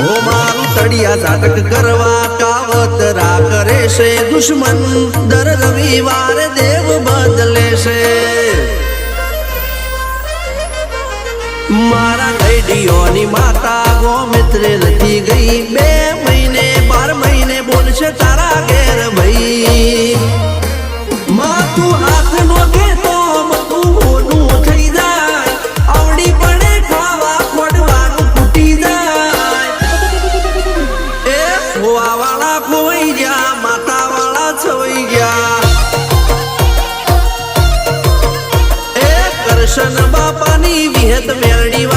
ઓ મારું તળિયા ઝાટક કરવા કાવતરા કરે છે દુશ્મન દર રવિવારે દેવ બદલે છે મારા ગઈડીઓની માતા ગોમિત્રે લખી ગઈ 2 મહિને 12 મહિને બોલશે તારા ઘેર ભાઈ માતું હાથ નો કેતો બધું મોનું થઈ જાય આવડી પડે ખાવા ખોડવાનું ફૂટી જાય એ ખોવા વાળા ખોવાઈ ગયા માતા વાળા છવાઈ ગયા એ કરશન બાપાની વિહત મેરડી